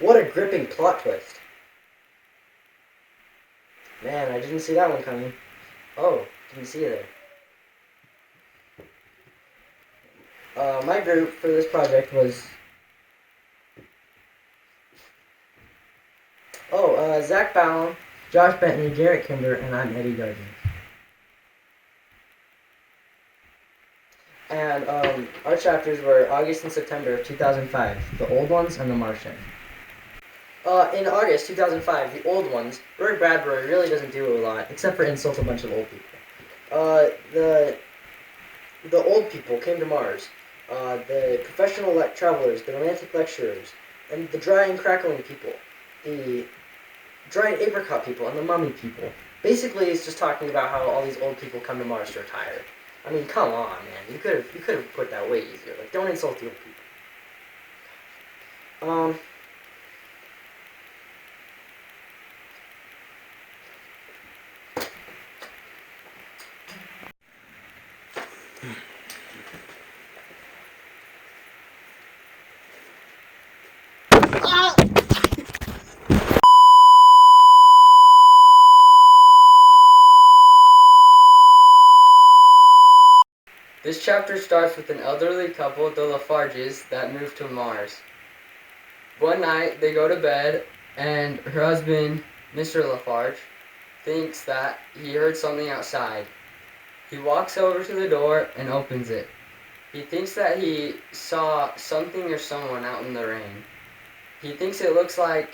What a gripping plot twist. Man, I didn't see that one coming. Oh, didn't see it there. My group for this project was... Zack, Ballam, Josh Bentley, Garrett, Kimber, and I'm Eddie Gardner. And our chapters were August and September of 2005, the old ones and the Martian. In August 2005, the old ones, Roy Bradbury really doesn't do a lot, except for insult a bunch of old people. The old people came to Mars. The professional travelers, the romantic lecturers, and the dry and crackling people, the dry and apricot people, and the mummy people. Basically, it's just talking about how all these old people come to Mars to retire. I mean, come on, man. You could have put that way easier. Like, don't insult the old people. This chapter starts with an elderly couple, the Lafarges, that moved to Mars. One night, they go to bed, and her husband, Mr. Lafarge, thinks that he heard something outside. He walks over to the door and opens it. He thinks that he saw something or someone out in the rain. He thinks it looks like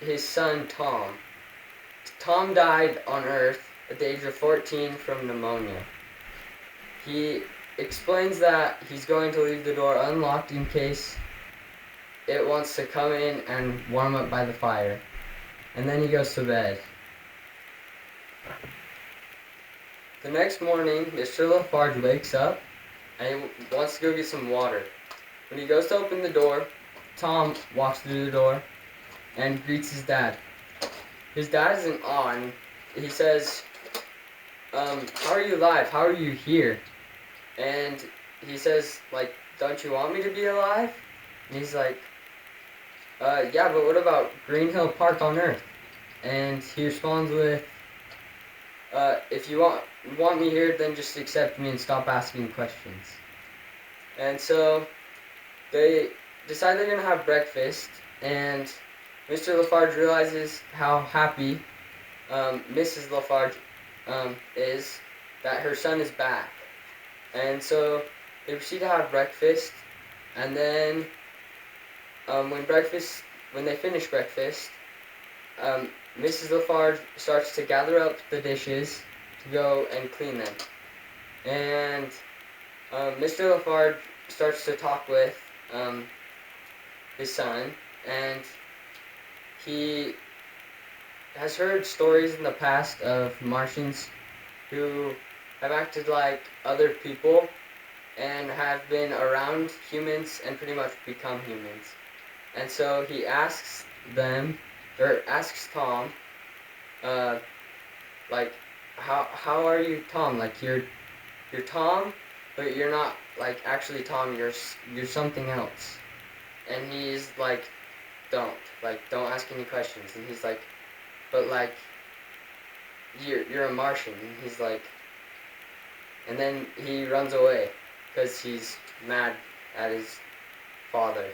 his son, Tom. Tom died on Earth at the age of 14 from pneumonia. He explains that he's going to leave the door unlocked in case it wants to come in and warm up by the fire. And then he goes to bed. The next morning, Mr. Lafarge wakes up and he wants to go get some water. When he goes to open the door, Tom walks through the door and greets his dad. His dad is in awe and he says, how are you alive? How are you here? And he says, like, don't you want me to be alive? And he's like, yeah, but what about Green Hill Park on Earth? And he responds with, if you want me here, then just accept me and stop asking questions. And so they decide they're going to have breakfast, and Mr. Lafarge realizes how happy Mrs. Lafarge is that her son is back. And so they proceed to have breakfast, and then when they finish breakfast, Mrs. Lafarge starts to gather up the dishes to go and clean them. And Mr. Lafarge starts to talk with his son, and he has heard stories in the past of Martians who have acted like other people and have been around humans and pretty much become humans. And so he asks Tom, like, how are you, Tom? Like, you're Tom, but you're not like actually Tom. You're something else. And he's like, don't ask any questions. And he's like, but like, you're a Martian. And he's like, and then he runs away because he's mad at his father.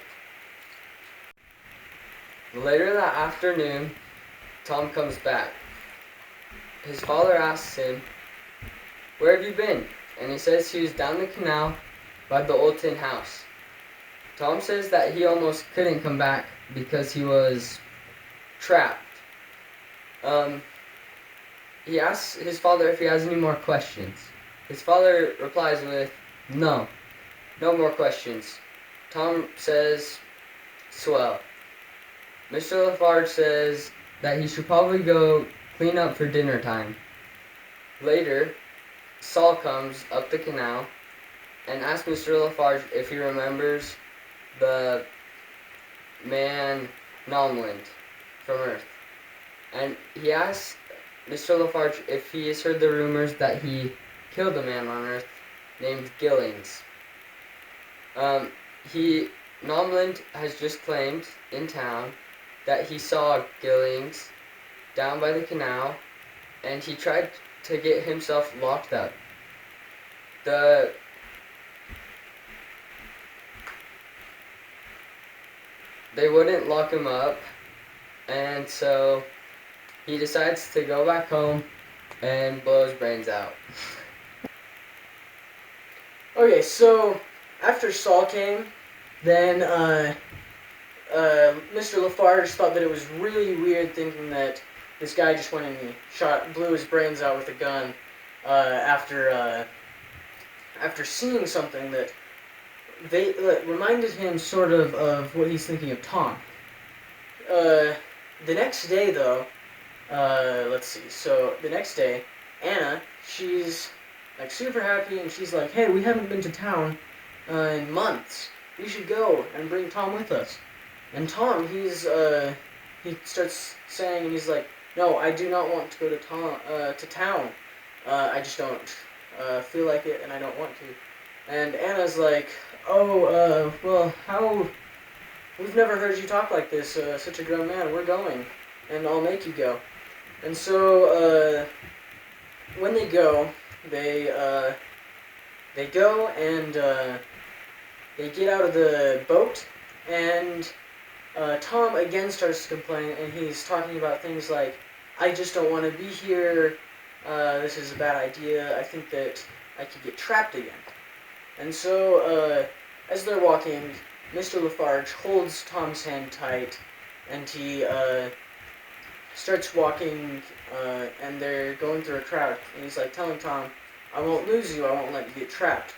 Later that afternoon, Tom comes back. His father asks him, where have you been? And he says he was down the canal by the old tin house. Tom says that he almost couldn't come back because he was trapped. He asks his father if he has any more questions. His father replies with, no more questions. Tom says, swell. Mr. Lafarge says that he should probably go clean up for dinner time. Later, Saul comes up the canal and asks Mr. Lafarge if he remembers the man Nomland from Earth. And he asks Mr. Lafarge if he has heard the rumors that he killed a man on Earth named Gillings. Nomland has just claimed in town that he saw Gillings down by the canal, and he tried to get himself locked up. They wouldn't lock him up, and so he decides to go back home and blow his brains out. Okay, so after Saul came, then Mr. Lafarge thought that it was really weird, thinking that this guy just went and blew his brains out with a gun after seeing something that reminded him sort of what he's thinking of Tom. The next day, though, let's see. So the next day, Anna, she's like super happy, and she's like, "Hey, we haven't been to town in months. We should go and bring Tom with us." And Tom, he starts saying, and he's like, "No, I do not want to go to town. I just don't feel like it, and I don't want to." And Anna's like, "Oh, well, how? We've never heard you talk like this. Such a grown man. We're going, and I'll make you go." And so when they go, they go and they get out of the boat, and Tom again starts to complain, and he's talking about things like, "I just don't want to be here. This is a bad idea. I think that I could get trapped again." And so as they're walking, Mr. Lafarge holds Tom's hand tight, and he starts walking, and they're going through a crowd, and he's like telling Tom, "I won't lose you. I won't let you get trapped.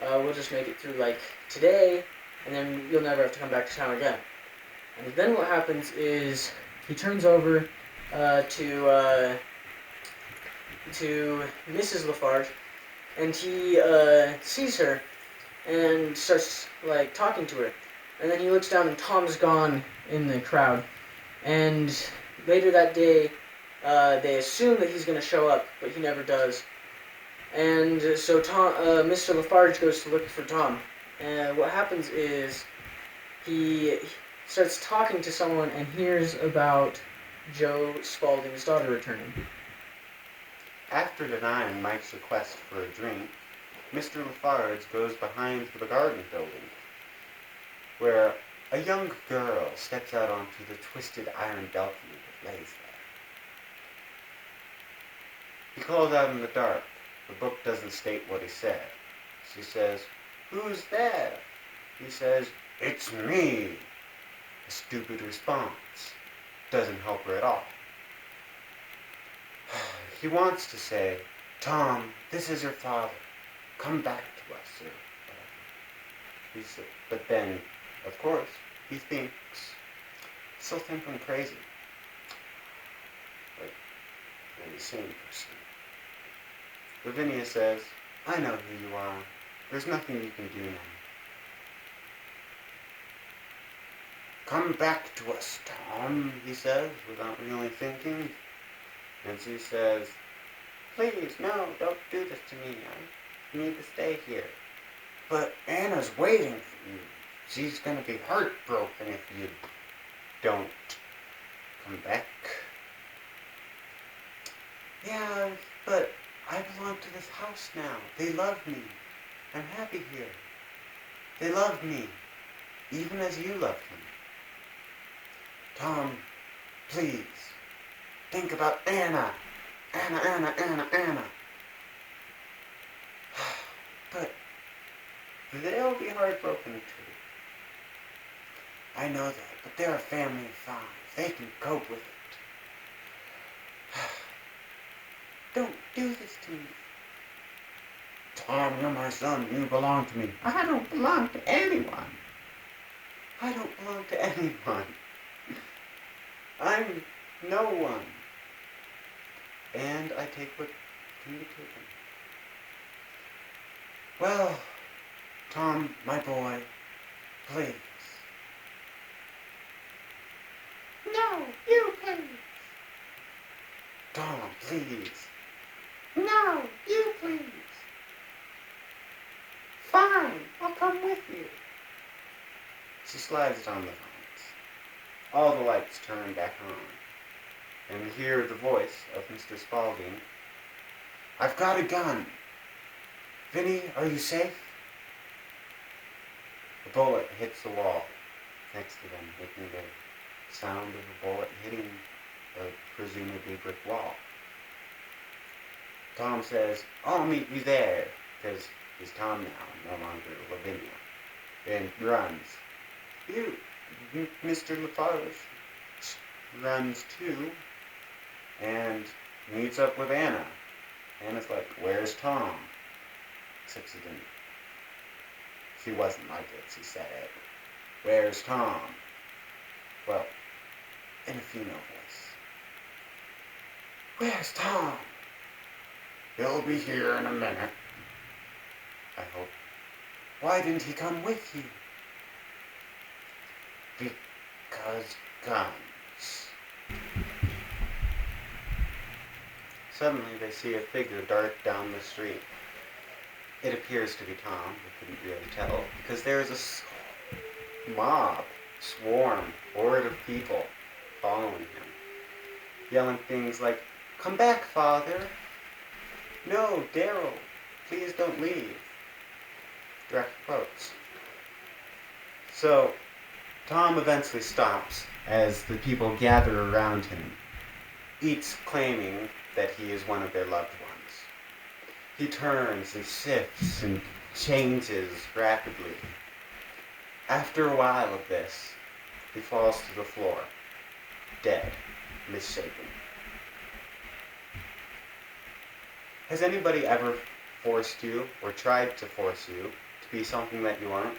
We'll just make it through like today, and then you'll never have to come back to town again." And then what happens is he turns over to Mrs. Lafarge, and he sees her and starts like talking to her. And then he looks down, and Tom's gone in the crowd. And later that day, they assume that he's going to show up, but he never does. And so Mr. Lafarge goes to look for Tom. And what happens is he starts talking to someone and hears about Joe Spaulding's daughter returning. After denying Mike's request for a drink, Mr. Lafarge goes behind the garden building, where a young girl steps out onto the twisted iron balcony that lays there. He calls out in the dark. The book doesn't state what he said. She says, "Who's there?" He says, "It's me." A stupid response. Doesn't help her at all. He wants to say, "Tom, this is your father. Come back to us," or whatever. But then, of course, he thinks, still think I'm crazy. Like an insane person. Lavinia says, "I know who you are. There's nothing you can do now. Come back to us, Tom," he says, without really thinking. And she says, "Please, no, don't do this to me. I need to stay here." "But Anna's waiting for you. She's going to be heartbroken if you don't come back." "Yeah, but I belong to this house now. They love me. I'm happy here. They love me, even as you loved me. Tom, please, think about Anna. Anna. But they'll be heartbroken too. I know that, but they're a family of 5. They can cope with it. Don't do this to me. Tom, you're my son. You belong to me. I don't belong to anyone. I don't belong to anyone. I'm no one. And I take what can be taken. Well, Tom, my boy, please." "No, you please." "Tom, please." "No, you please." "Fine, I'll come with you." She slides down the vines. all the lights turn back on, and we hear the voice of Mr. Spaulding. "I've got a gun. Vinny, are you safe?" The bullet hits the wall next to them, making the sound of a bullet hitting a presumably brick wall. Tom says, "I'll meet you there," because he's Tom now, no longer Lavinia, and runs. Mr. Lafarge runs too, and meets up with Anna. Anna's like, "Where's Tom?" Except she wasn't like it, she said it. "Where's Tom?" Well, in a female voice. "Where's Tom?" "He'll be here in a minute, I hope." "Why didn't he come with you?" "Because guns." Suddenly they see a figure dart down the street. It appears to be Tom, we couldn't really tell, because there is a swarm, horde of people following him, yelling things like, "Come back, Father!" "No, Daryl, please don't leave." Direct quotes. So, Tom eventually stops as the people gather around him, each claiming that he is one of their loved ones. He turns and sifts and changes rapidly. After a while of this, he falls to the floor, dead, misshapen. Has anybody ever forced you, or tried to force you, to be something that you aren't?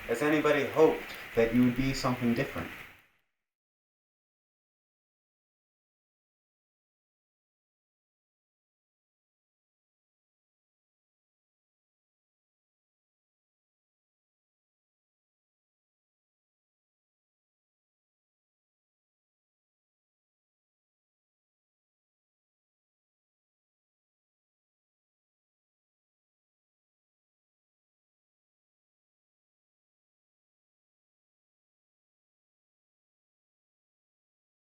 Has anybody hoped that you would be something different?